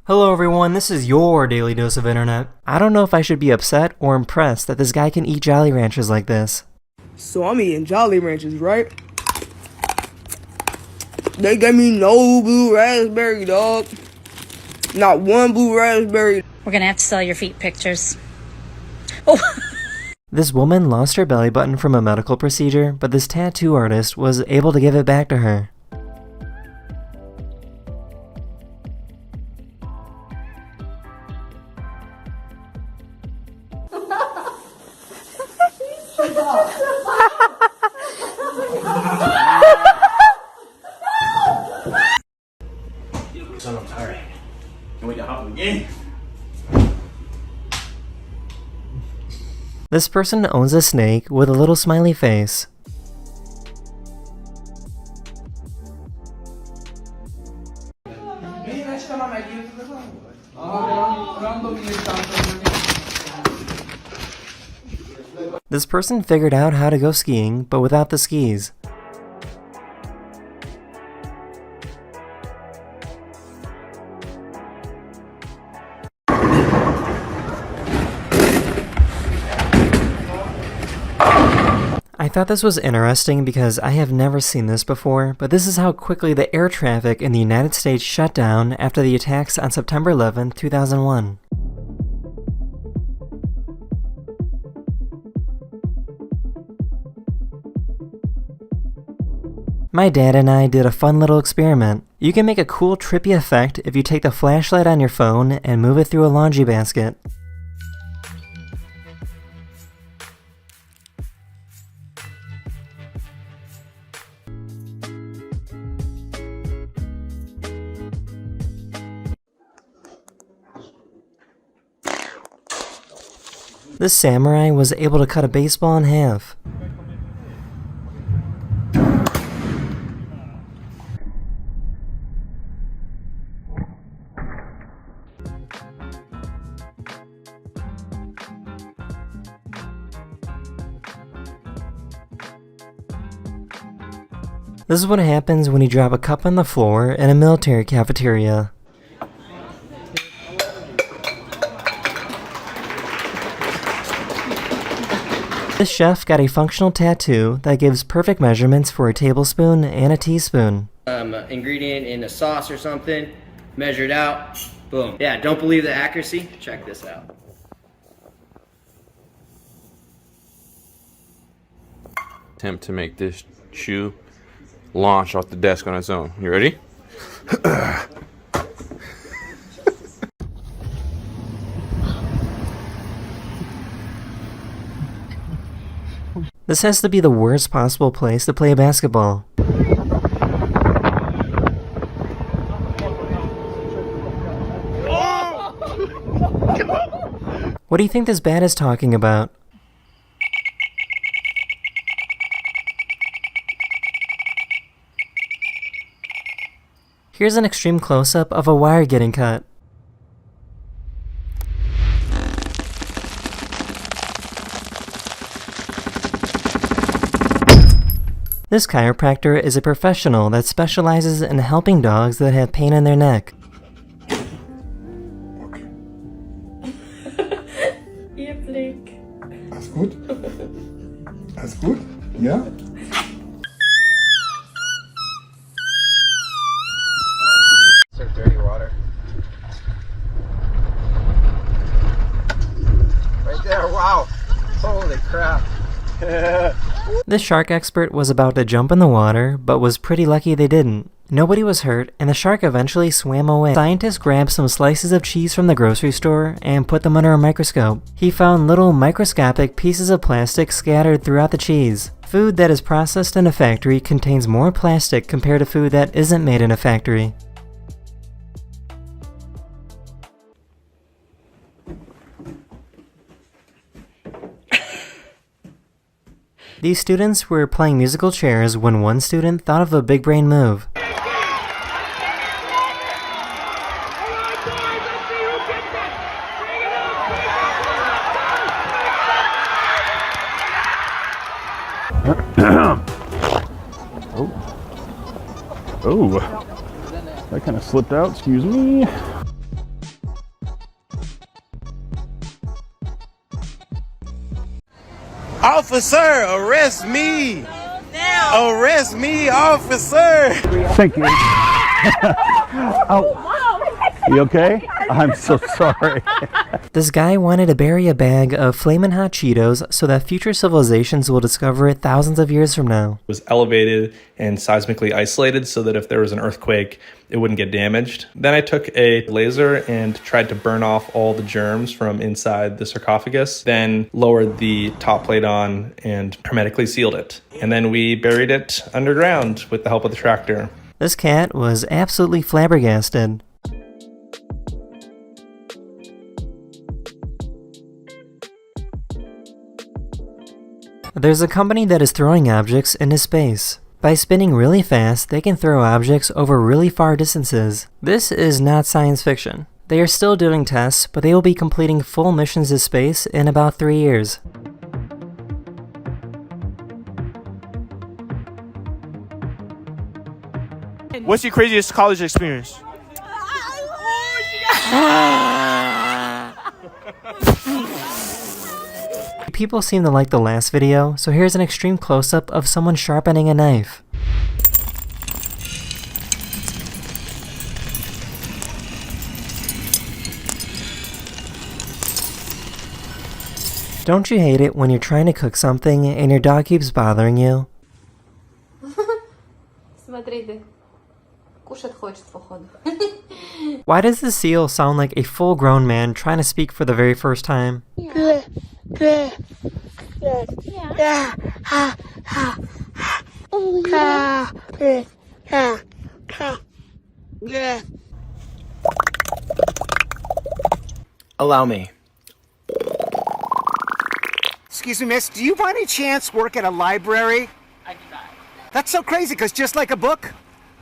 Hello everyone, this is your daily dose of internet. I don't know if I should be upset or impressed that this guy can eat Jolly Ranchers like this. So I'm eating Jolly Ranchers, right? They gave me no blue raspberry, dog. Not one blue raspberry. We're gonna have to sell your feet pictures. Oh! This woman lost her belly button from a medical procedure, but this tattoo artist was able to give it back to her. Son, I'm tired. Can we hop again? This person owns a snake with a little smiley face. This person figured out how to go skiing, but without the skis. I thought this was interesting because I have never seen this before, but this is how quickly the air traffic in the United States shut down after the attacks on September 11, 2001. My dad and I did a fun little experiment. You can make a cool trippy effect if you take the flashlight on your phone and move it through a laundry basket. This samurai was able to cut a baseball in half. This is what happens when you drop a cup on the floor in a military cafeteria. This chef got a functional tattoo that gives perfect measurements for a tablespoon and a teaspoon. Ingredient in a sauce or something, measured out, boom. Yeah, don't believe the accuracy? Check this out. Attempt to make this shoe launch off the desk on its own. You ready? This has to be the worst possible place to play basketball. What do you think this bat is talking about? Here's an extreme close-up of a wire getting cut. This chiropractor is a professional that specializes in helping dogs that have pain in their neck. Ihr Blick. Alles gut? Alles gut? Ja? Serve dirty water. Right there, wow. Holy crap. This shark expert was about to jump in the water, but was pretty lucky they didn't. Nobody was hurt, and the shark eventually swam away. Scientists grabbed some slices of cheese from the grocery store and put them under a microscope. He found little microscopic pieces of plastic scattered throughout the cheese. Food that is processed in a factory contains more plastic compared to food that isn't made in a factory. These students were playing musical chairs when one student thought of a big brain move. Oh, that kind of slipped out, excuse me. Officer, arrest me! Arrest me, officer! Thank you. Oh. You okay? I'm so sorry. This guy wanted to bury a bag of flamin' hot Cheetos so that future civilizations will discover it thousands of years from now. It was elevated and seismically isolated so that if there was an earthquake, it wouldn't get damaged. Then I took a laser and tried to burn off all the germs from inside the sarcophagus, then lowered the top plate on and hermetically sealed it. And then we buried it underground with the help of the tractor. This cat was absolutely flabbergasted. There's a company that is throwing objects into space. By spinning really fast, they can throw objects over really far distances. This is not science fiction. They are still doing tests, but they will be completing full missions to space in about 3 years. What's your craziest college experience? People seem to like the last video, so here's an extreme close-up of someone sharpening a knife. Don't you hate it when you're trying to cook something and your dog keeps bothering you? Why does the seal sound like a full-grown man trying to speak for the very first time? Allow me. Excuse me, miss, do you by any chance work at a library? I do not. That's so crazy, because just like a book,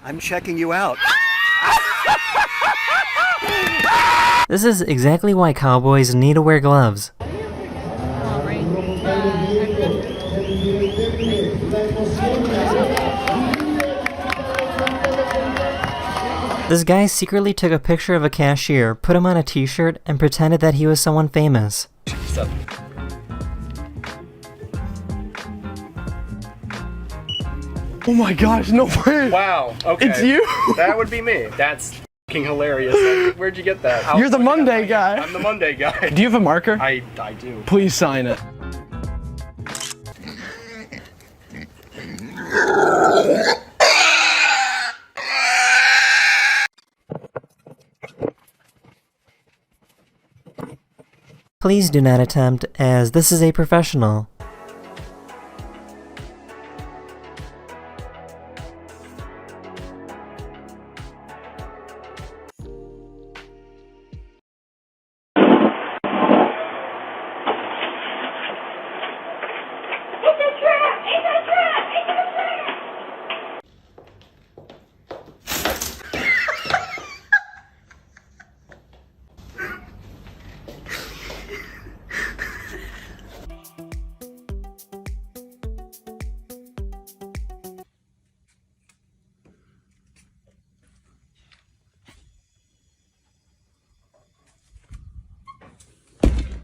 I'm checking you out. This is exactly why cowboys need to wear gloves. This guy secretly took a picture of a cashier, put him on a t-shirt, and pretended that he was someone famous. Oh my gosh, no way! Wow, okay. It's you? That would be me. That's fucking hilarious. Where'd you get that? You're the Monday guy. I'm the Monday guy. Do you have a marker? I do. Please sign it. Please do not attempt, as this is a professional.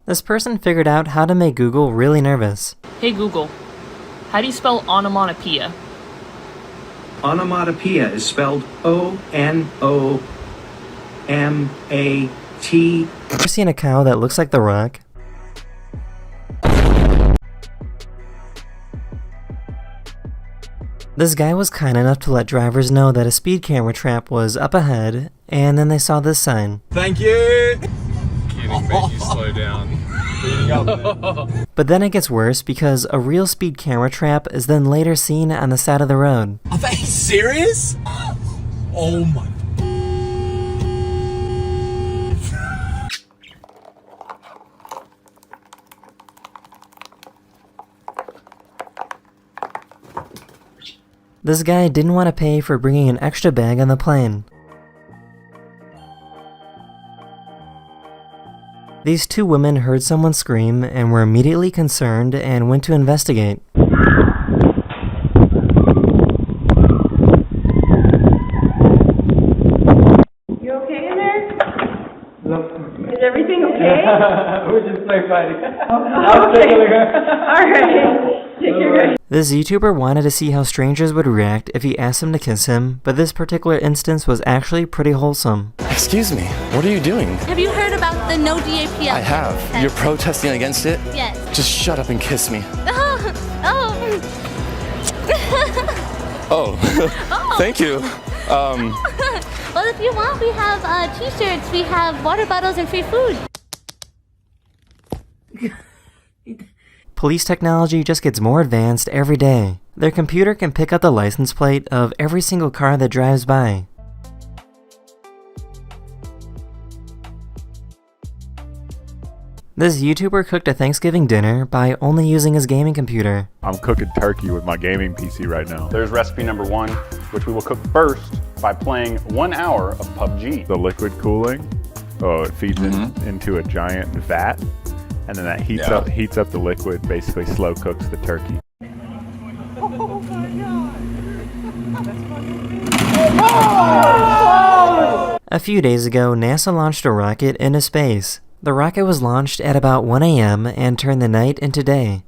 This person figured out how to make Google really nervous. Hey Google, how do you spell onomatopoeia? Onomatopoeia is spelled O-N-O-M-A-T. Ever seen a cow that looks like The Rock? This guy was kind enough to let drivers know that a speed camera trap was up ahead, and then they saw this sign. Thank you! Kidding, make you slow down. But then it gets worse because a real speed camera trap is then later seen on the side of the road. Are they serious? Oh my. This guy didn't want to pay for bringing an extra bag on the plane. These two women heard someone scream and were immediately concerned and went to investigate. You okay in there? Is everything okay? We're just play fighting. Okay. Alright. Take care. This YouTuber wanted to see how strangers would react if he asked them to kiss him, but this particular instance was actually pretty wholesome. Excuse me, what are you doing? Have you heard about the no DAP? I have. You're protesting against it? Yes. Just shut up and kiss me. Oh. Thank you. Well, if you want, we have t-shirts, we have water bottles, and free food. Police technology just gets more advanced every day. Their computer can pick up the license plate of every single car that drives by. This YouTuber cooked a Thanksgiving dinner by only using his gaming computer. I'm cooking turkey with my gaming PC right now. There's recipe number 1, which we will cook first by playing 1 hour of PUBG. The liquid cooling, it feeds into a giant vat, and then that heats up the liquid, basically slow cooks the turkey. A few days ago, NASA launched a rocket into space. The rocket was launched at about 1 a.m. and turned the night into day.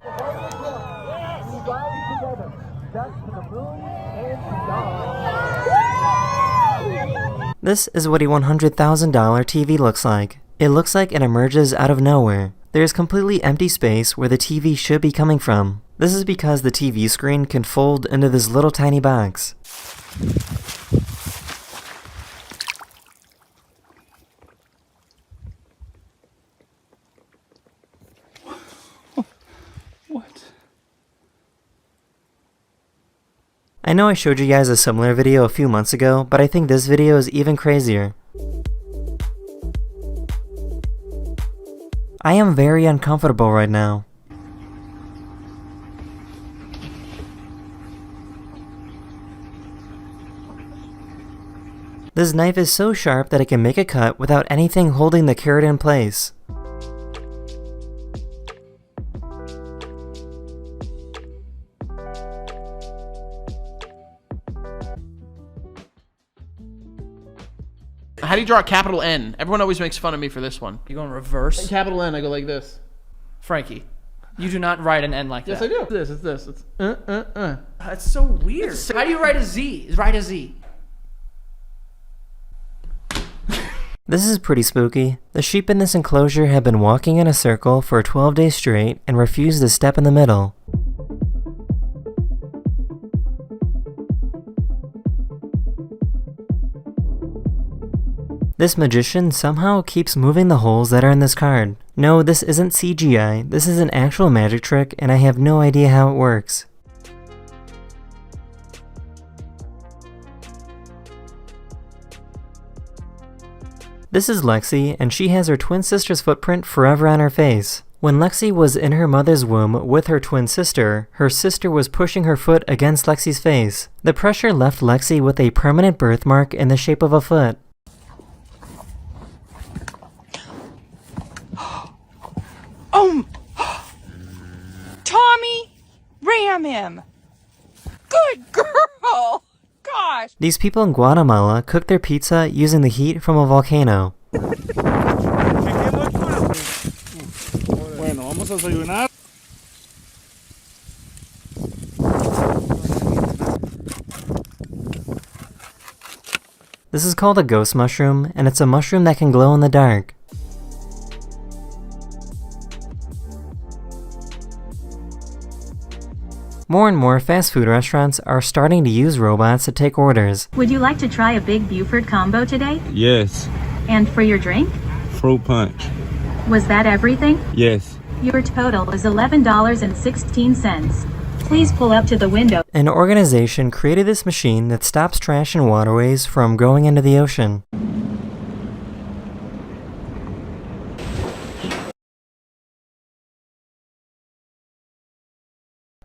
This is what a $100,000 TV looks like. It looks like it emerges out of nowhere. There is completely empty space where the TV should be coming from. This is because the TV screen can fold into this little tiny box. I know I showed you guys a similar video a few months ago, but I think this video is even crazier. I am very uncomfortable right now. This knife is so sharp that it can make a cut without anything holding the carrot in place. How do you draw a capital N? Everyone always makes fun of me for this one. You go in reverse? Capital N, I go like this. Frankie. You do not write an N like that. Yes, I do. It's this. It's That's so weird. How do you write a Z? Write a Z. This is pretty spooky. The sheep in this enclosure have been walking in a circle for 12 days straight and refuse to step in the middle. This magician somehow keeps moving the holes that are in this card. No, this isn't CGI, this is an actual magic trick and I have no idea how it works. This is Lexi, and she has her twin sister's footprint forever on her face. When Lexi was in her mother's womb with her twin sister was pushing her foot against Lexi's face. The pressure left Lexi with a permanent birthmark in the shape of a foot. Tommy, ram him. Good girl. Gosh. These people in Guatemala cook their pizza using the heat from a volcano. Bueno, vamos a desayunar. This is called a ghost mushroom, and it's a mushroom that can glow in the dark. More and more fast food restaurants are starting to use robots to take orders. Would you like to try a Big Buford combo today? Yes. And for your drink? Fruit punch. Was that everything? Yes. Your total is $11.16. Please pull up to the window. An organization created this machine that stops trash in waterways from going into the ocean.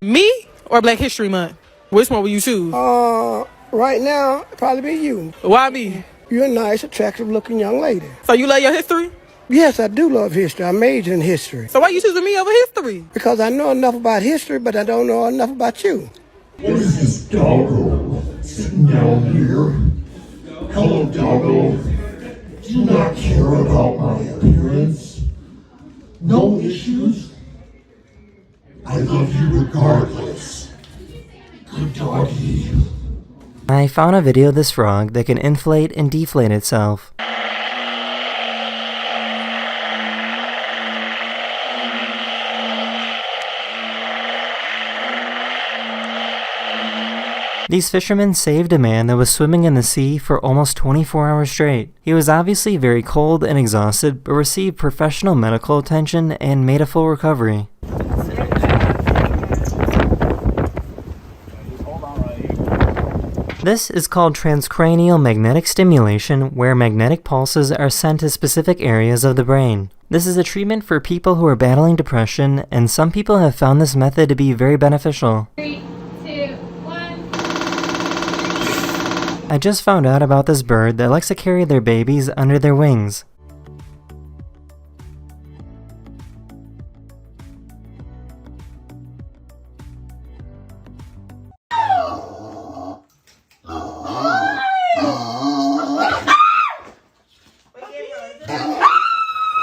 Me or Black History Month? Which one will you choose? Right now, it'd probably be you. Why me? You're a nice, attractive-looking young lady. So you love your history? Yes, I do love history. I majored in history. So why you choosing me over history? Because I know enough about history, but I don't know enough about you. What is this doggo sitting down here? Hello, doggo. Do do not care about my appearance. No issues. I love you regardless. Good doggy. I found a video of this frog that can inflate and deflate itself. These fishermen saved a man that was swimming in the sea for almost 24 hours straight. He was obviously very cold and exhausted, but received professional medical attention and made a full recovery. This is called transcranial magnetic stimulation, where magnetic pulses are sent to specific areas of the brain. This is a treatment for people who are battling depression, and some people have found this method to be very beneficial. 3, 2, 1. I just found out about this bird that likes to carry their babies under their wings.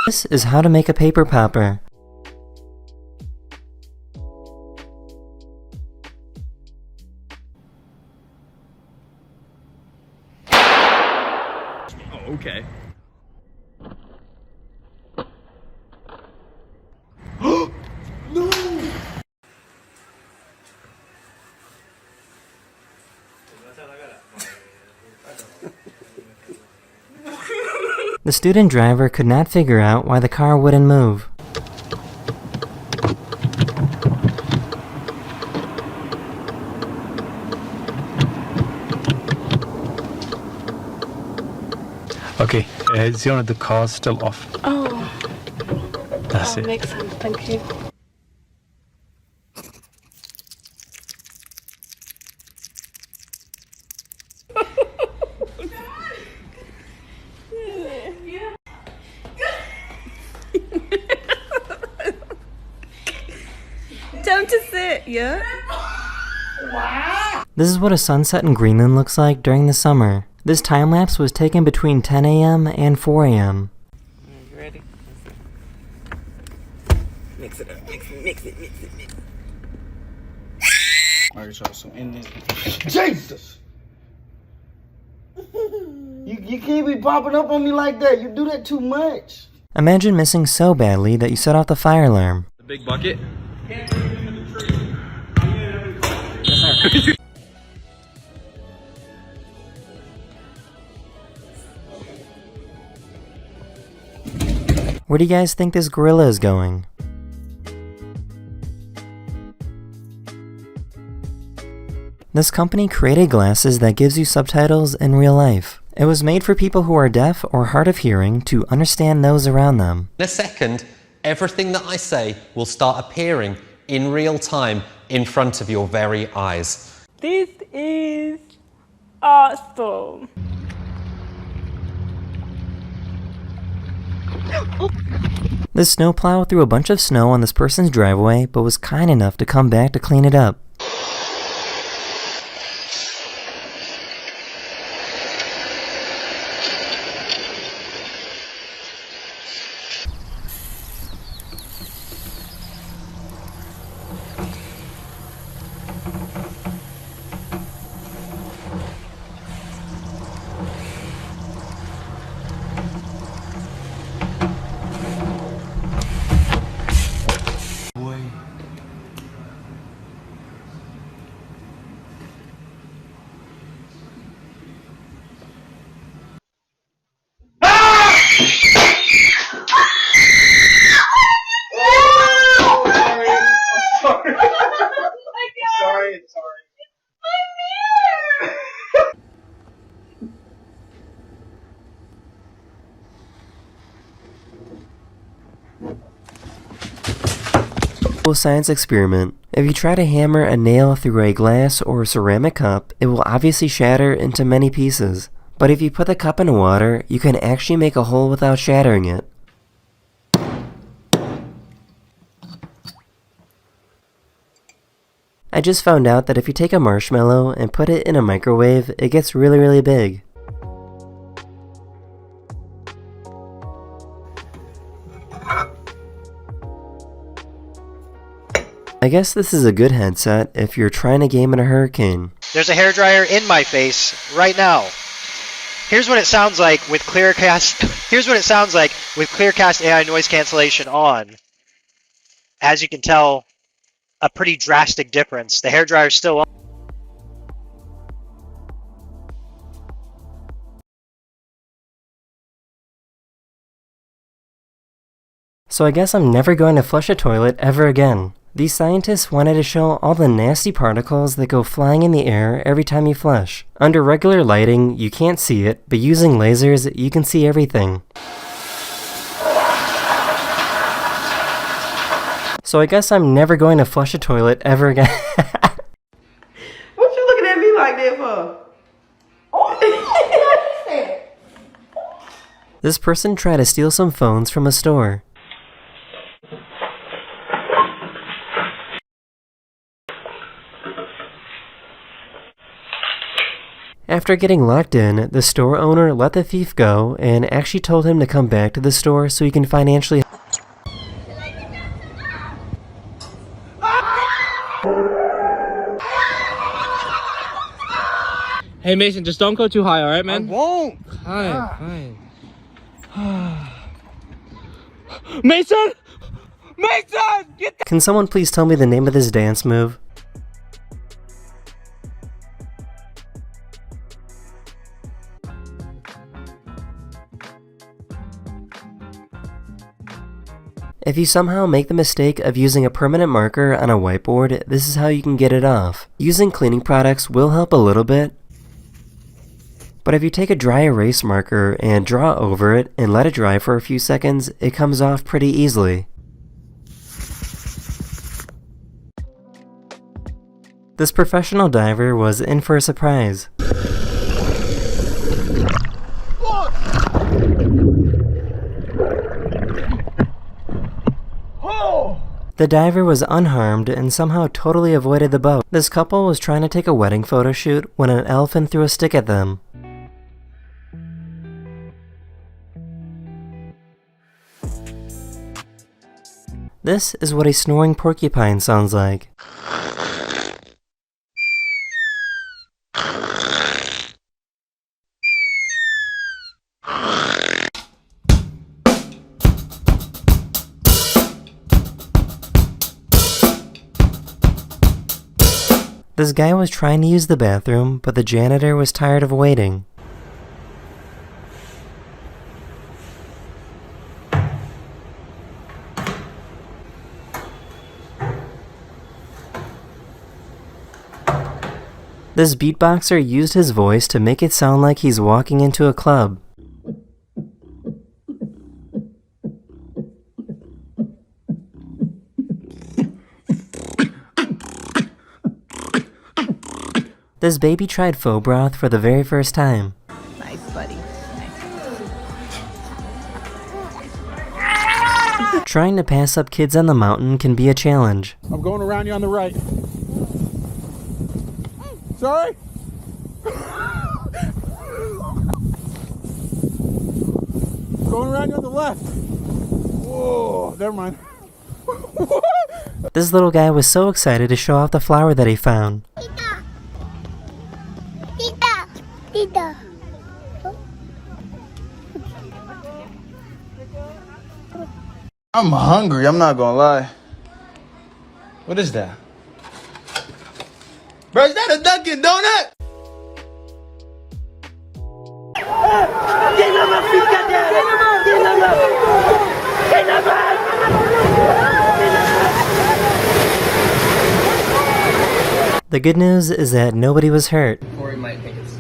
This is how to make a paper popper. Oh, okay. No! The student driver could not figure out why the car wouldn't move. Okay, Ziona, the car's still off. Oh. That's it. Makes sense, thank you. Time to sit, yeah? Wow. This is what a sunset in Greenland looks like during the summer. This time lapse was taken between 10 a.m. and 4 a.m. You ready? Mix it up, mix it, mix it, mix it, mix it. Alright, so in this. Jesus! You can't be popping up on me like that. You do that too much. Imagine missing so badly that you set off the fire alarm. The big bucket. Where do you guys think this gorilla is going? This company created glasses that gives you subtitles in real life. It was made for people who are deaf or hard of hearing to understand those around them. In a second, everything that I say will start appearing in real time in front of your very eyes. This is awesome. This snowplow threw a bunch of snow on this person's driveway, but was kind enough to come back to clean it up. Science experiment. If you try to hammer a nail through a glass or ceramic cup, it will obviously shatter into many pieces. But if you put the cup in water, you can actually make a hole without shattering it. I just found out that if you take a marshmallow and put it in a microwave, it gets really big. I guess this is a good headset if you're trying to game in a hurricane. There's a hairdryer in my face right now. Here's what it sounds like with Clearcast. Here's what it sounds like with Clearcast AI noise cancellation on. As you can tell, a pretty drastic difference. The hairdryer's still on. So I guess I'm never going to flush a toilet ever again. These scientists wanted to show all the nasty particles that go flying in the air every time you flush. Under regular lighting, you can't see it, but using lasers, you can see everything. So I guess I'm never going to flush a toilet ever again. What you looking at me like that for? This person tried to steal some phones from a store. After getting locked in, the store owner let the thief go and actually told him to come back to the store so he can financially. Hey Mason, just don't go too high, alright man? I won't. Fine. Mason! Mason! Get Can someone please tell me the name of this dance move? If you somehow make the mistake of using a permanent marker on a whiteboard, this is how you can get it off. Using cleaning products will help a little bit, but if you take a dry erase marker and draw over it and let it dry for a few seconds, it comes off pretty easily. This professional diver was in for a surprise. The diver was unharmed and somehow totally avoided the boat. This couple was trying to take a wedding photo shoot when an elephant threw a stick at them. This is what a snoring porcupine sounds like. This guy was trying to use the bathroom, but the janitor was tired of waiting. This beatboxer used his voice to make it sound like he's walking into a club. This baby tried faux broth for the very first time. Nice, buddy. Trying to pass up kids on the mountain can be a challenge. I'm going around you on the right. Sorry? Going around you on the left. Whoa, never mind. This little guy was so excited to show off the flower that he found. Tita. I'm hungry, I'm not gonna lie. What is that? Bro, is that a Dunkin' Donut? The good news is that nobody was hurt. Corey might think it's...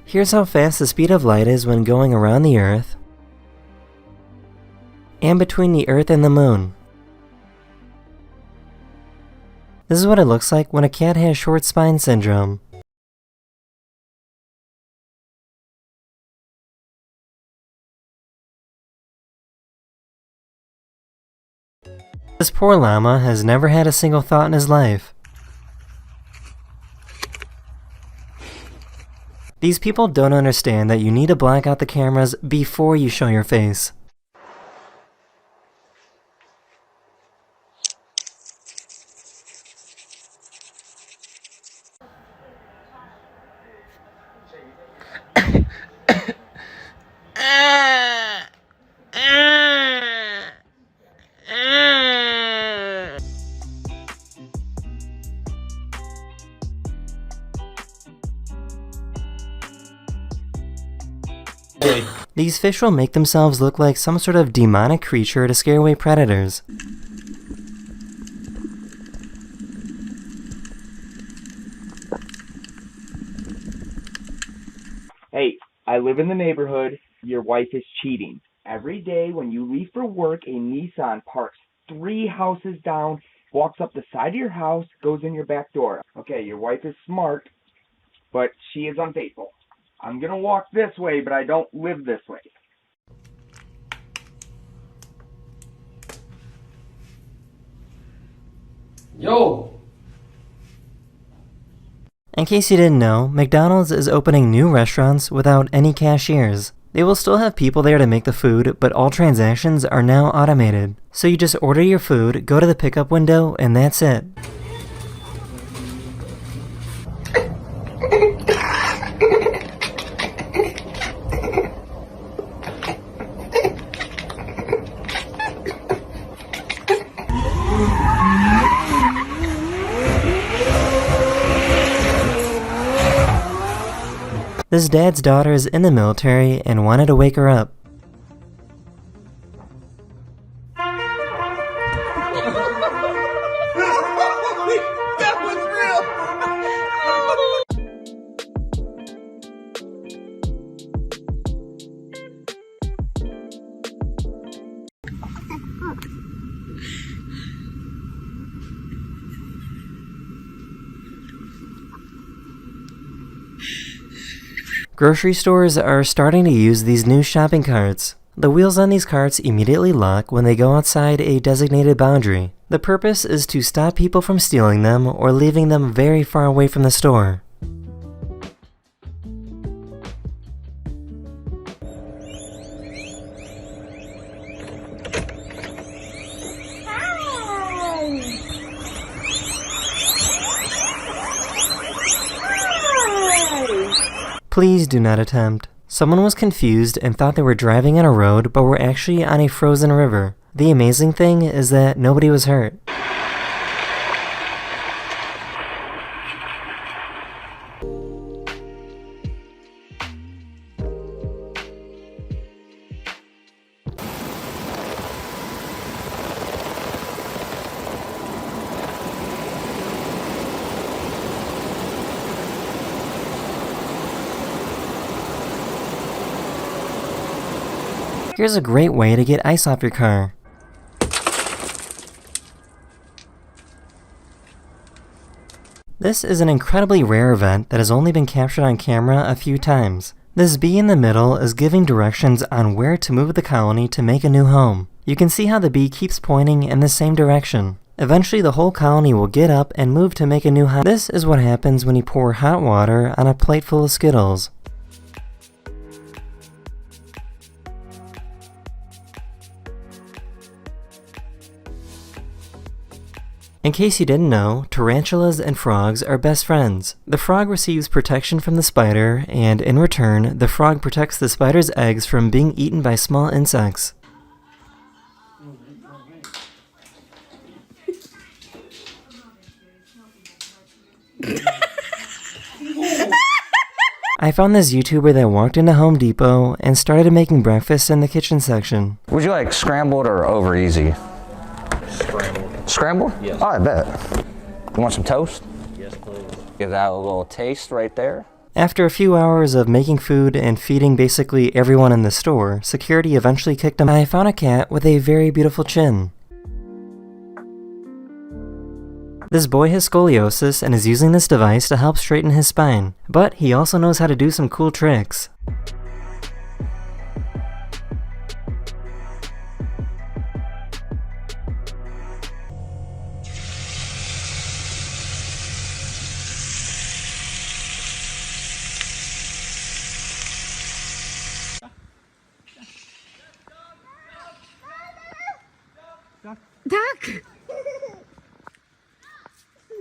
Here's how fast the speed of light is when going around the Earth and between the Earth and the Moon. This is what it looks like when a cat has short spine syndrome. This poor llama has never had a single thought in his life. These people don't understand that you need to black out the cameras before you show your face. These fish will make themselves look like some sort of demonic creature to scare away predators. Hey, I live in the neighborhood. Your wife is cheating. Every day when you leave for work, a Nissan parks 3 houses down, walks up the side of your house, goes in your back door. Okay, your wife is smart, but she is unfaithful. I'm gonna walk this way, but I don't live this way. Yo! In case you didn't know, McDonald's is opening new restaurants without any cashiers. They will still have people there to make the food, but all transactions are now automated. So you just order your food, go to the pickup window, and that's it. This dad's daughter is in the military and wanted to wake her up. That was Grocery stores are starting to use these new shopping carts. The wheels on these carts immediately lock when they go outside a designated boundary. The purpose is to stop people from stealing them or leaving them very far away from the store. Please do not attempt. Someone was confused and thought they were driving on a road but were actually on a frozen river. The amazing thing is that nobody was hurt. Here's a great way to get ice off your car. This is an incredibly rare event that has only been captured on camera a few times. This bee in the middle is giving directions on where to move the colony to make a new home. You can see how the bee keeps pointing in the same direction. Eventually the whole colony will get up and move to make a new house. This is what happens when you pour hot water on a plate full of Skittles. In case you didn't know, tarantulas and frogs are best friends. The frog receives protection from the spider, and in return, the frog protects the spider's eggs from being eaten by small insects. I found this YouTuber that walked into Home Depot and started making breakfast in the kitchen section. Would you like scrambled or over easy? Scrambled. Scrambled? Yes. Oh, I bet. You want some toast? Yes, please. Give that a little taste right there. After a few hours of making food and feeding basically everyone in the store, security eventually kicked him. I found a cat with a very beautiful chin. This boy has scoliosis and is using this device to help straighten his spine, but he also knows how to do some cool tricks. duck!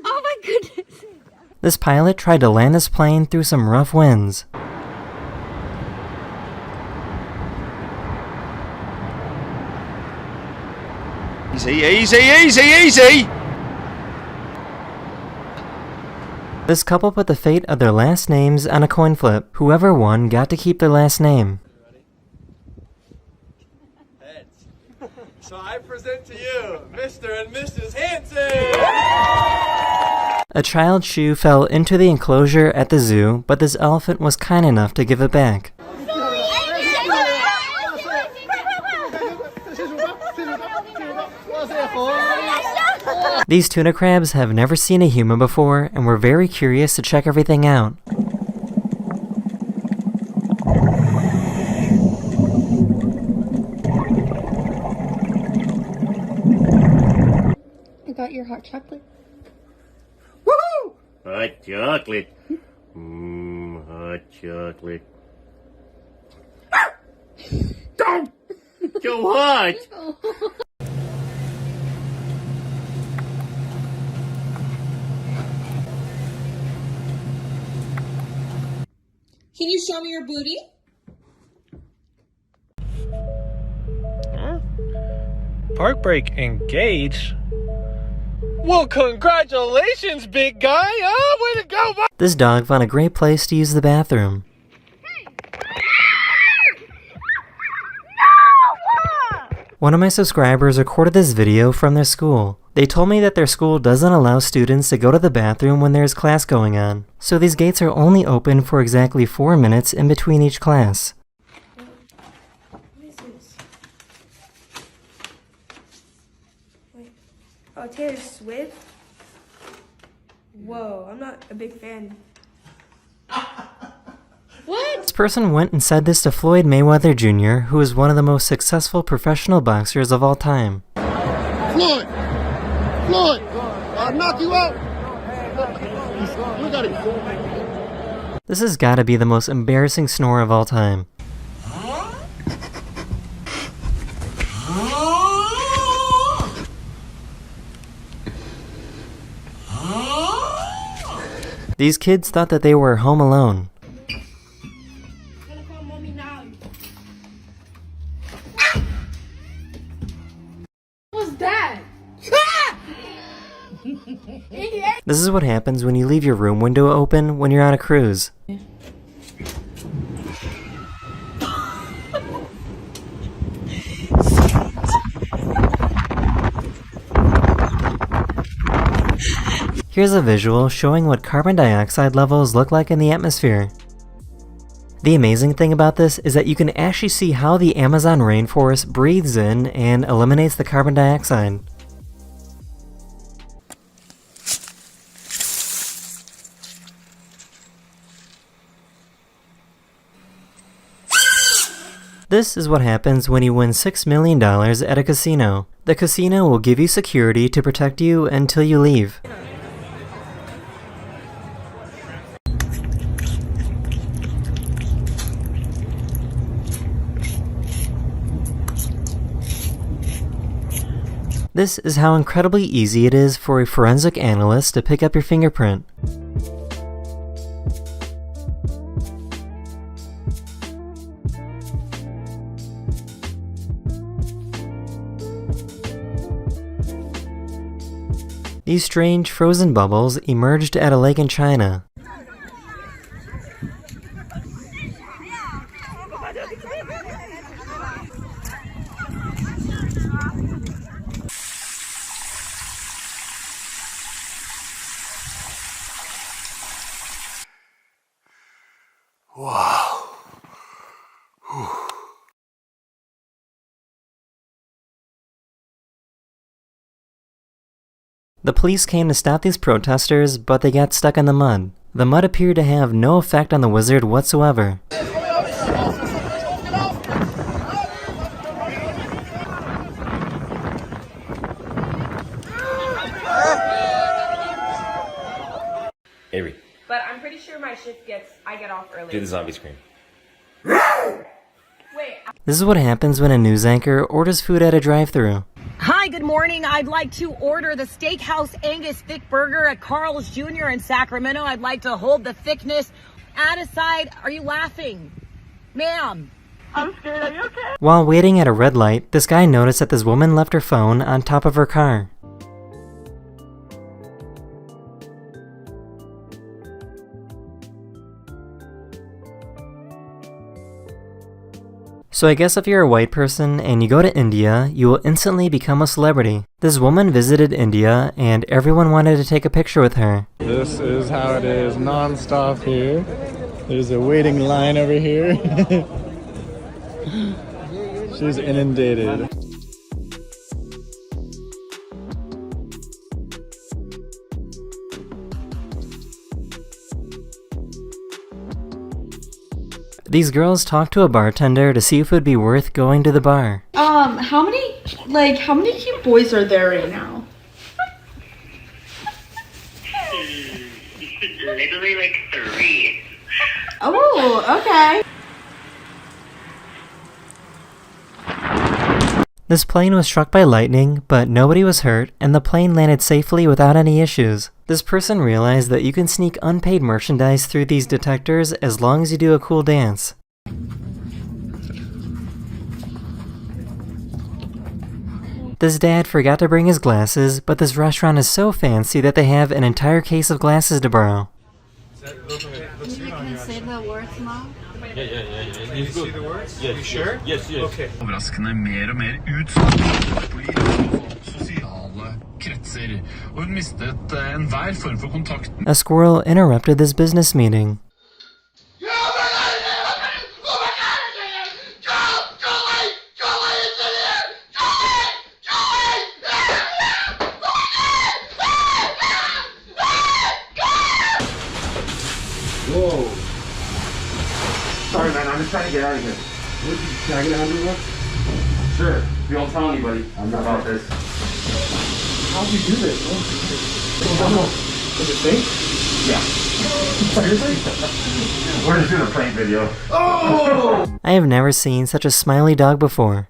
Oh my goodness! This pilot tried to land his plane through some rough winds. Easy, easy, easy, easy! This couple put the fate of their last names on a coin flip. Whoever won got to keep their last name. So I present to you, Mr. and Mrs. Hanson! A child's shoe fell into the enclosure at the zoo, but this elephant was kind enough to give it back. These tuna crabs have never seen a human before and were very curious to check everything out. I got your hot chocolate. Woohoo! Hot chocolate. Hot chocolate. Don't! So hot! Can you show me your booty? Huh? Park break engaged? Well, congratulations, big guy! Oh, way to go, boy! This dog found a great place to use the bathroom. One of my subscribers recorded this video from their school. They told me that their school doesn't allow students to go to the bathroom when there's class going on, so these gates are only open for exactly 4 minutes in between each class. What is this? Wait. Oh, Taylor Swift? Whoa, I'm not a big fan. What? This person went and said this to Floyd Mayweather Jr., who is one of the most successful professional boxers of all time. Floyd! Floyd! I'll knock you out! Look at him! This has got to be the most embarrassing snore of all time. These kids thought that they were home alone. What was that? This is what happens when you leave your room window open when you're on a cruise. Here's a visual showing what carbon dioxide levels look like in the atmosphere. The amazing thing about this is that you can actually see how the Amazon rainforest breathes in and eliminates the carbon dioxide. This is what happens when you win $6 million at a casino. The casino will give you security to protect you until you leave. This is how incredibly easy it is for a forensic analyst to pick up your fingerprint. These strange frozen bubbles emerged at a lake in China. Wow. The police came to stop these protesters, but they got stuck in the mud. The mud appeared to have no effect on the wizard whatsoever. Avery, But I'm pretty sure my shift I get off early. do the zombie scream. Wait. This is what happens when a news anchor orders food at a drive-thru. Hi! Hi, good morning. I'd like to order the Steakhouse Angus Thick Burger at Carl's Jr. in Sacramento. I'd like to hold the thickness. Add a side. Are you laughing? Ma'am. I'm scared. Are you okay? While waiting at a red light, this guy noticed that this woman left her phone on top of her car. So I guess if you're a white person and you go to India, you will instantly become a celebrity. This woman visited India and everyone wanted to take a picture with her. This is how it is non-stop here. There's a waiting line over here. She's inundated. These girls talked to a bartender to see if it would be worth going to the bar. How many cute boys are there right now? Literally like 3. Oh, okay. This plane was struck by lightning, but nobody was hurt, and the plane landed safely without any issues. This person realized that you can sneak unpaid merchandise through these detectors as long as you do a cool dance. This dad forgot to bring his glasses, but this restaurant is so fancy that they have an entire case of glasses to borrow. You can say the words now. Can you see the words? Yes. You sure? Yes. Okay. Overraskende mer og mer utsatt på sosiale kretser, og hun mistet enhver form for kontakt. A squirrel interrupted this business meeting. Whoa. Sorry, man. I'm just trying to get out of here. Can I get out of here? Sure. You don't tell anybody about this. How do you do this? Is it fake? Yeah. Seriously? We're just doing a prank video. Oh! I have never seen such a smiley dog before.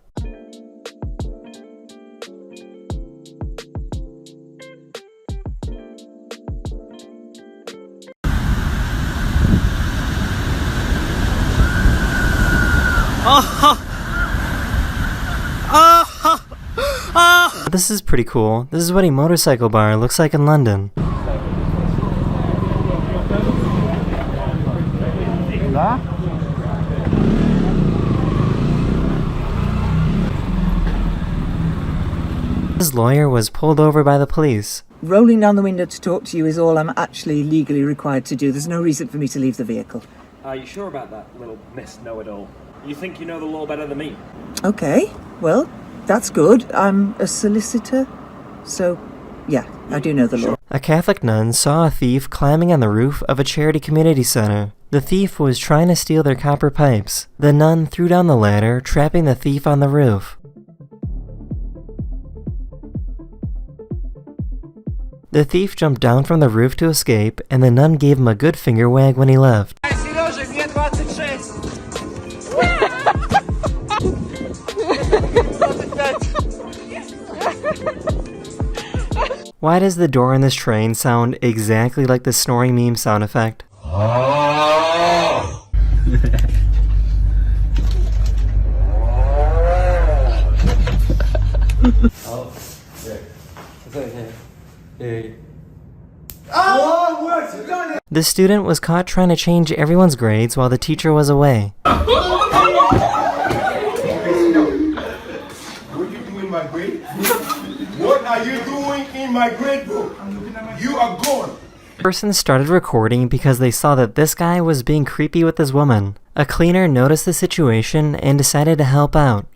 This is pretty cool. This is what a motorcycle bar looks like in London. His lawyer was pulled over by the police. Rolling down the window to talk to you is all I'm actually legally required to do. There's no reason for me to leave the vehicle. Are you sure about that, little Miss Know-It-All? You think you know the law better than me? Okay, well, that's good. I'm a solicitor, so yeah, I do know the law. A Catholic nun saw a thief climbing on the roof of a charity community center. The thief was trying to steal their copper pipes. The nun threw down the ladder, trapping the thief on the roof. The thief jumped down from the roof to escape, and the nun gave him a good finger wag when he left. Why does the door in this train sound exactly like the snoring meme sound effect? The student was caught trying to change everyone's grades while the teacher was away. What are you doing in my grade? What are you doing in my grade book? You are gone. The person started recording because they saw that this guy was being creepy with this woman. A cleaner noticed the situation and decided to help out.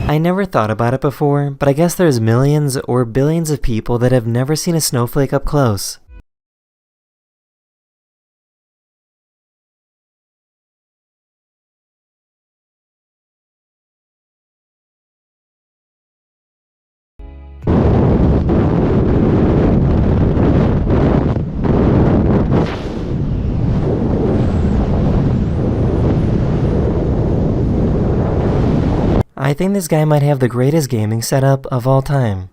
I never thought about it before, but I guess there's millions or billions of people that have never seen a snowflake up close. I think this guy might have the greatest gaming setup of all time.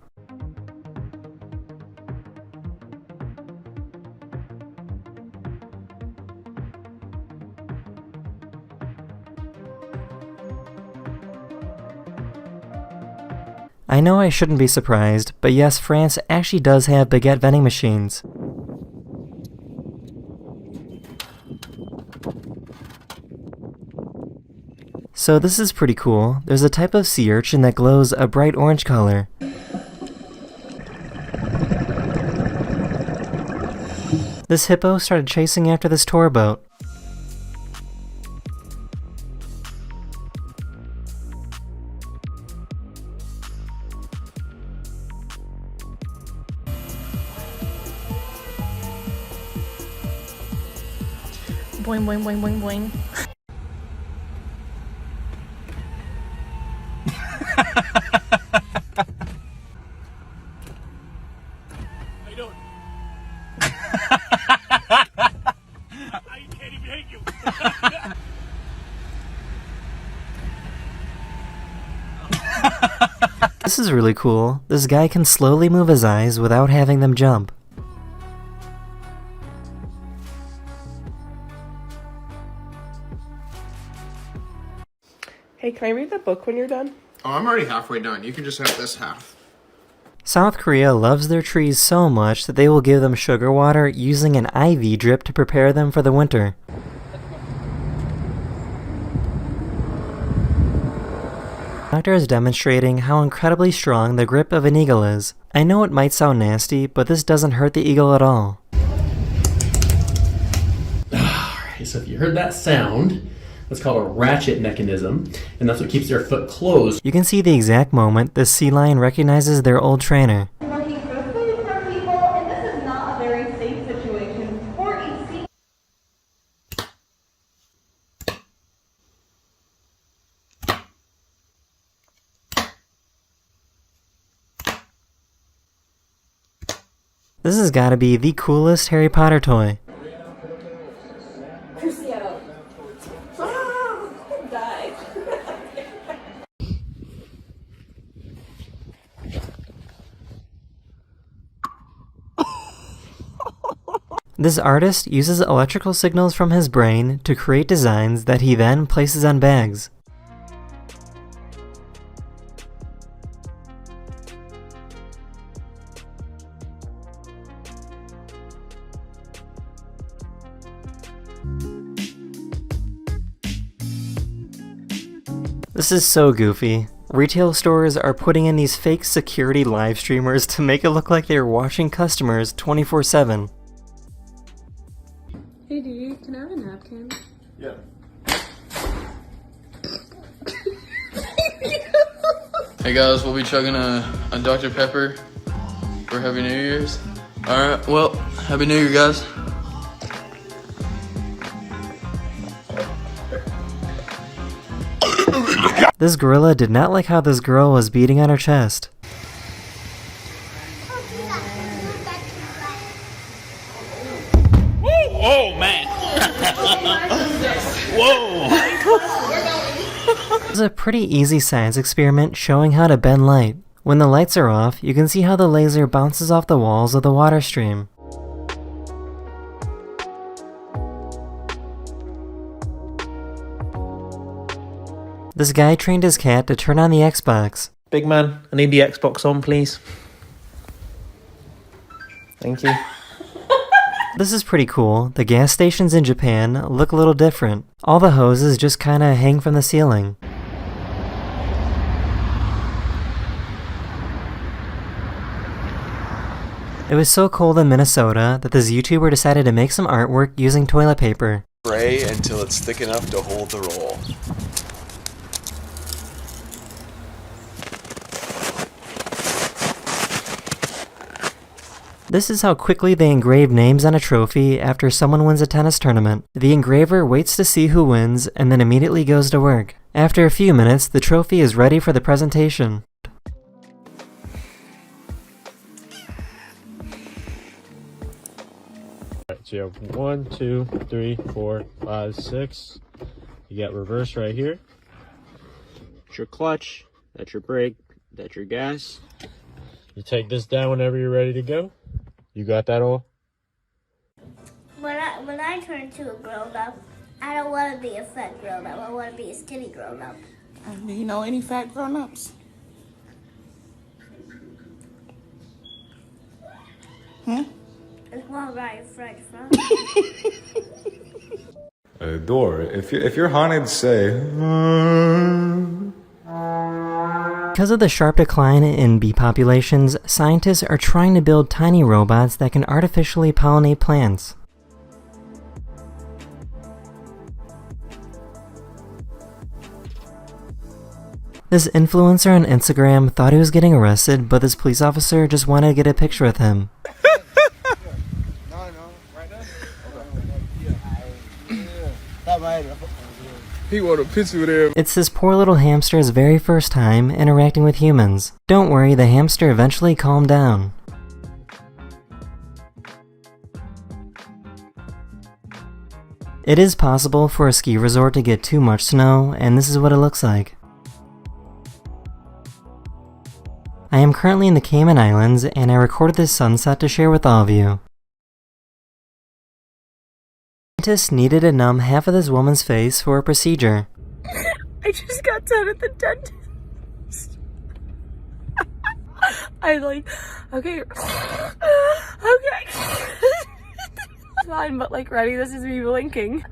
I know I shouldn't be surprised, but yes, France actually does have baguette vending machines. So this is pretty cool. There's a type of sea urchin that glows a bright orange color. This hippo started chasing after this tour boat. Boing, boing, boing, boing, boing. How you doing? I can't even hate you. This is really cool. This guy can slowly move his eyes without having them jump. Hey, can I read the book when you're done? Oh, I'm already halfway done. You can just have this half. South Korea loves their trees so much that they will give them sugar water using an IV drip to prepare them for the winter. The doctor is demonstrating how incredibly strong the grip of an eagle is. I know it might sound nasty, but this doesn't hurt the eagle at all. Alright, so if you heard that sound, that's called a ratchet mechanism, and that's what keeps their foot closed. You can see the exact moment this sea lion recognizes their old trainer. Looking for food for people, and this is not a very safe situation for a sea. This has gotta be the coolest Harry Potter toy. This artist uses electrical signals from his brain to create designs that he then places on bags. This is so goofy. Retail stores are putting in these fake security live streamers to make it look like they are watching customers 24/7. Hey, dude, can I have a napkin? Yeah. Hey guys, we'll be chugging a Dr. Pepper for Happy New Year's. Alright, well, Happy New Year, guys. This gorilla did not like how this girl was beating on her chest. Oh man! Whoa! This is a pretty easy science experiment showing how to bend light. When the lights are off, you can see how the laser bounces off the walls of the water stream. This guy trained his cat to turn on the Xbox. Big man, I need the Xbox on, please. Thank you. This is pretty cool. The gas stations in Japan look a little different. All the hoses just kinda hang from the ceiling. It was so cold in Minnesota that this YouTuber decided to make some artwork using toilet paper. Spray until it's thick enough to hold the roll. This is how quickly they engrave names on a trophy after someone wins a tennis tournament. The engraver waits to see who wins and then immediately goes to work. After a few minutes, the trophy is ready for the presentation. Alright, so you have 1, 2, 3, 4, 5, 6. You got reverse right here. It's your clutch. That's your brake. That's your gas. You take this down whenever you're ready to go. You got that all? When I turn into a grown up, I don't want to be a fat grown up. I want to be a skinny grown up. Do you know any fat grown ups? It's more right French fries. Door. If you're haunted, say. Because of the sharp decline in bee populations, scientists are trying to build tiny robots that can artificially pollinate plants. This influencer on Instagram thought he was getting arrested, but this police officer just wanted to get a picture with him. He want a picture with him. It's this poor little hamster's very first time interacting with humans. Don't worry, the hamster eventually calmed down. It is possible for a ski resort to get too much snow, and this is what it looks like. I am currently in the Cayman Islands, and I recorded this sunset to share with all of you. Scientists needed to numb half of this woman's face for a procedure. I just got done at the dentist. Okay. Fine, but like, ready? This is me blinking.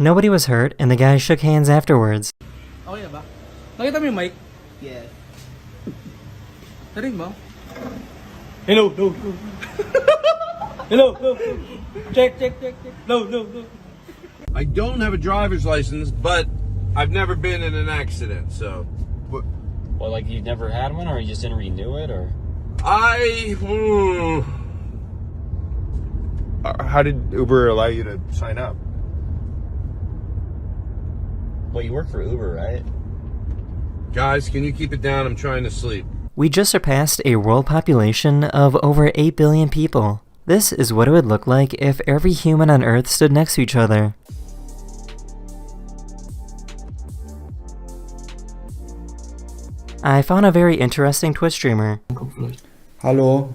Nobody was hurt, and the guys shook hands afterwards. Okay ba? Nakita mo yung mic? Yes. Narinig mo? Hello, no. Hello, no. Check. No. I don't have a driver's license, but I've never been in an accident, so. Well, like you've never had one, or you just didn't renew it, or? How did Uber allow you to sign up? Well, you work for Uber, right? Guys, can you keep it down? I'm trying to sleep. We just surpassed a world population of over 8 billion people. This is what it would look like if every human on Earth stood next to each other. I found a very interesting Twitch streamer. Hallo.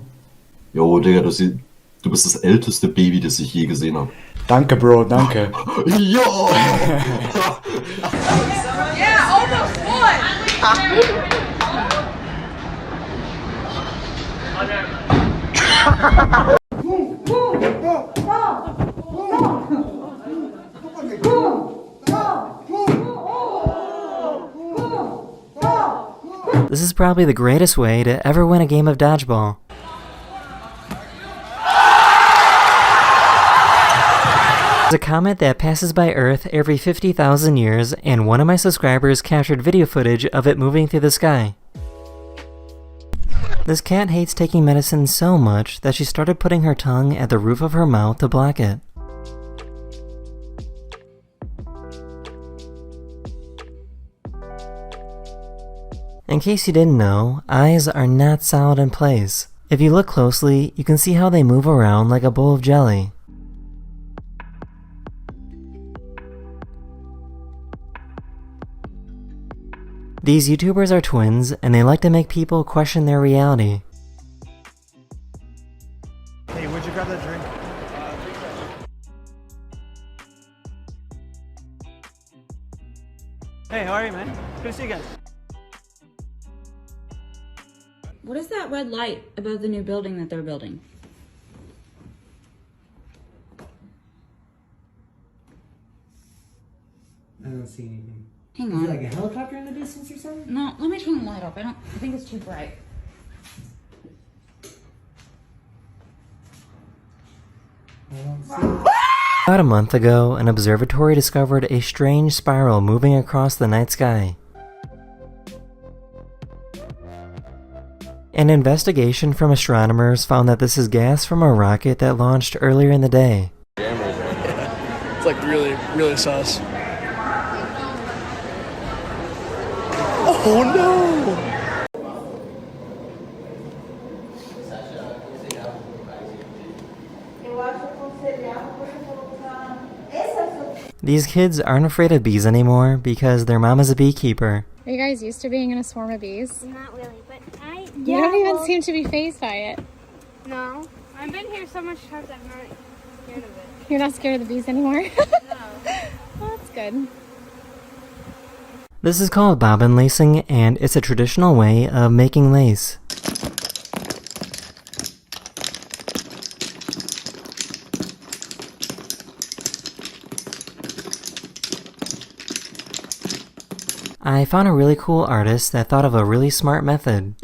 Jo, Digga, du bist das älteste Baby, das ich je gesehen habe. Danke, Bro, danke. Ja! Yeah, almost This is probably the greatest way to ever win a game of dodgeball. There's a comet that passes by Earth every 50,000 years, and one of my subscribers captured video footage of it moving through the sky. This cat hates taking medicine so much that she started putting her tongue at the roof of her mouth to block it. In case you didn't know, eyes are not solid in place. If you look closely, you can see how they move around like a bowl of jelly. These YouTubers are twins, and they like to make people question their reality. Hey, would you grab that drink? Hey, how are you, man? Good to see you guys. What is that red light above the new building that they're building? I don't see anything. Hang Is on. it like a helicopter in the distance or something? No, let me turn the light off. I think it's too bright. About a month ago, an observatory discovered a strange spiral moving across the night sky. An investigation from astronomers found that this is gas from a rocket that launched earlier in the day. It's like really, really sus. Oh no! These kids aren't afraid of bees anymore because their mom is a beekeeper. Are you guys used to being in a swarm of bees? Not really, but You don't even seem to be fazed by it. No. I've been here so much times I'm not scared of it. You're not scared of the bees anymore? No. Well, that's good. This is called bobbin lacing, and it's a traditional way of making lace. I found a really cool artist that thought of a really smart method.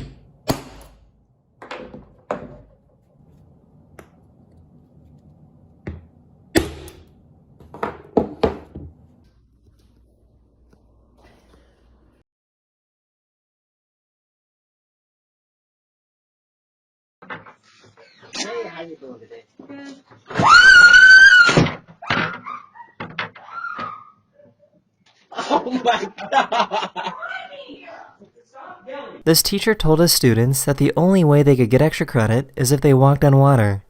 Hey, how you doing today? Oh my god! This teacher told his students that the only way they could get extra credit is if they walked on water.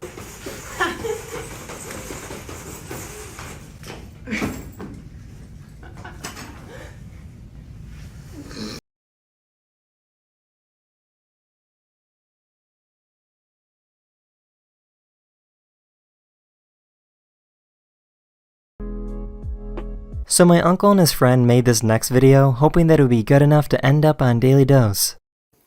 So my uncle and his friend made this next video hoping that it would be good enough to end up on Daily Dose.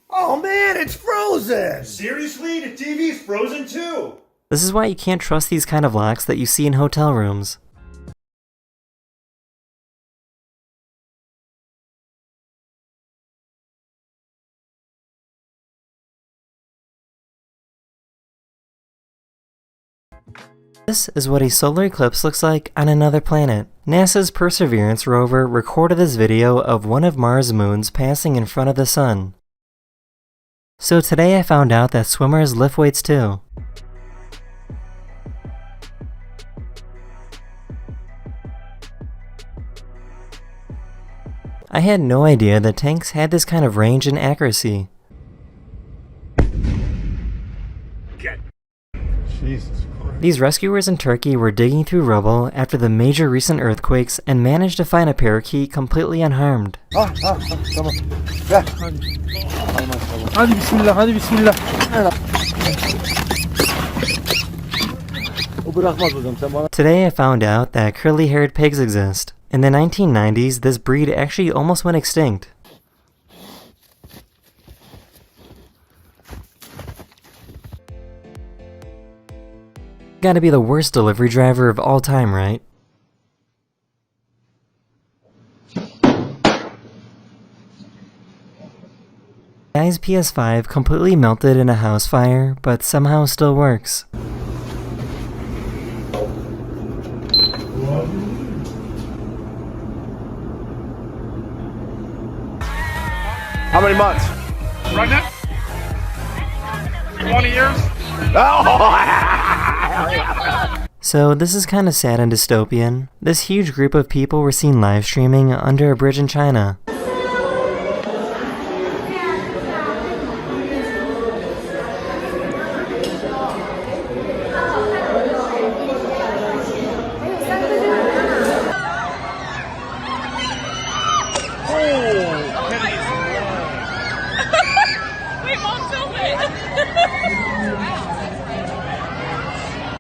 Oh man, it's frozen! Seriously? The TV's frozen too! This is why you can't trust these kind of locks that you see in hotel rooms. This is what a solar eclipse looks like on another planet. NASA's Perseverance rover recorded this video of one of Mars' moons passing in front of the sun. So today I found out that swimmers lift weights too. I had no idea that tanks had this kind of range and accuracy. Jesus Christ. These rescuers in Turkey were digging through rubble after the major recent earthquakes and managed to find a parakeet completely unharmed. Tamam. Ver. Hadi bismillah, hadi bismillah. O bırakmaz hocam, sen bana. Today I found out that curly-haired pigs exist. In the 1990s, this breed actually almost went extinct. Gotta be the worst delivery driver of all time, right? Guy's PS5 completely melted in a house fire, but somehow still works. How many months? Pregnant? 20 years? So this is kinda sad and dystopian. This huge group of people were seen live streaming under a bridge in China.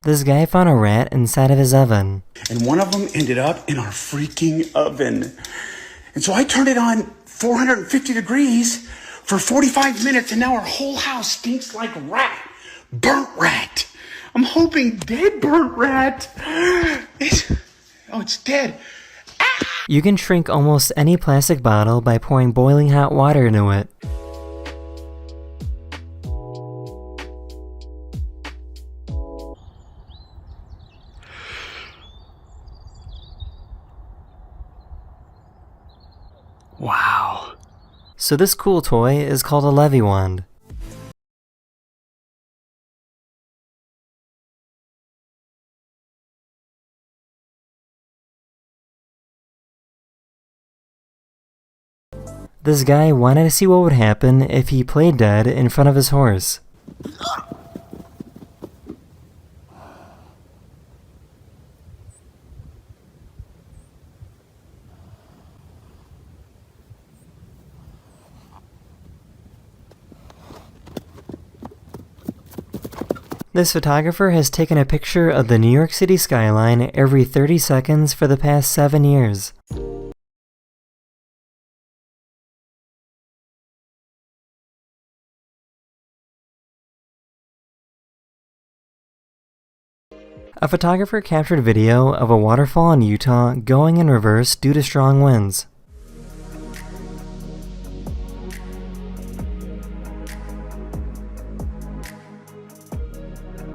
This guy found a rat inside of his oven. And one of them ended up in our freaking oven. And so I turned it on 450 degrees for 45 minutes, and now our whole house stinks like rat. Burnt rat. I'm hoping dead burnt rat. It's dead. You can shrink almost any plastic bottle by pouring boiling hot water into it. Wow. So this cool toy is called a levy wand. This guy wanted to see what would happen if he played dead in front of his horse. This photographer has taken a picture of the New York City skyline every 30 seconds for the past 7 years. A photographer captured video of a waterfall in Utah going in reverse due to strong winds.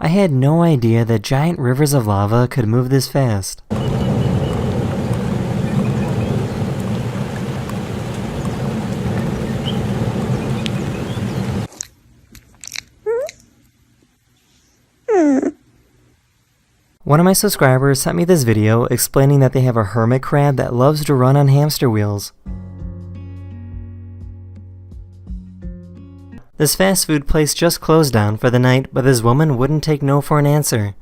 I had no idea that giant rivers of lava could move this fast. One of my subscribers sent me this video explaining that they have a hermit crab that loves to run on hamster wheels. This fast food place just closed down for the night, but this woman wouldn't take no for an answer.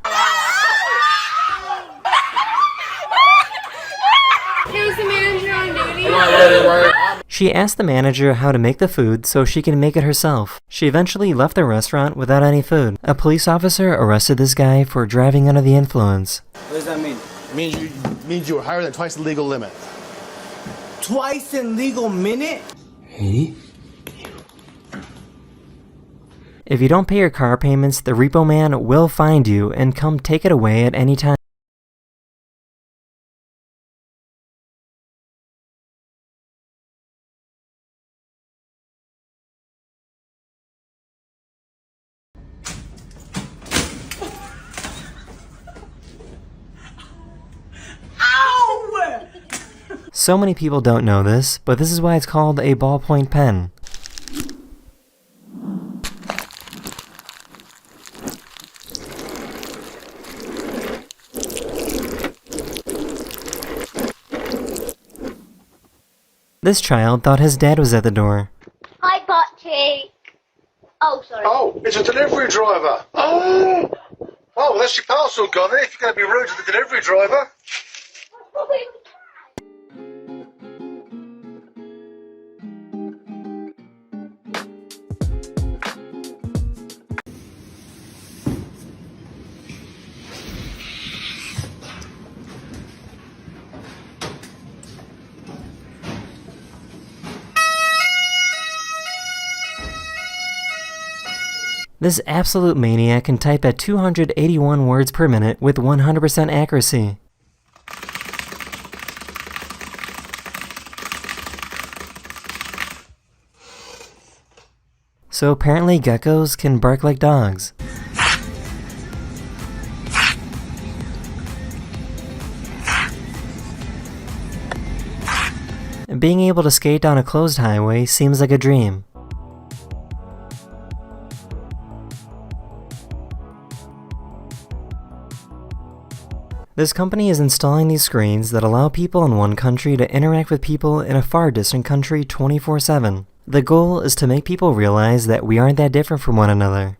Is the manager on duty? She asked the manager how to make the food so she can make it herself. She eventually left the restaurant without any food. A police officer arrested this guy for driving under the influence. What does that mean? It means you were higher than twice the legal limit. Twice in legal minute? Hey? If you don't pay your car payments, the repo man will find you and come take it away at any time. So many people don't know this, but this is why it's called a ballpoint pen. This child thought his dad was at the door. Hi, butt cheek. Oh, sorry. Oh, it's a delivery driver. Oh, well, that's your parcel gone. If you're going to be rude to the delivery driver. This absolute maniac can type at 281 words per minute with 100% accuracy. So apparently geckos can bark like dogs. Being able to skate down a closed highway seems like a dream. This company is installing these screens that allow people in one country to interact with people in a far distant country 24/7. The goal is to make people realize that we aren't that different from one another.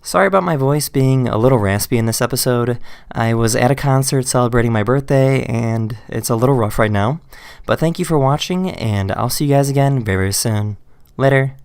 Sorry about my voice being a little raspy in this episode. I was at a concert celebrating my birthday and it's a little rough right now. But thank you for watching and I'll see you guys again very soon. Later.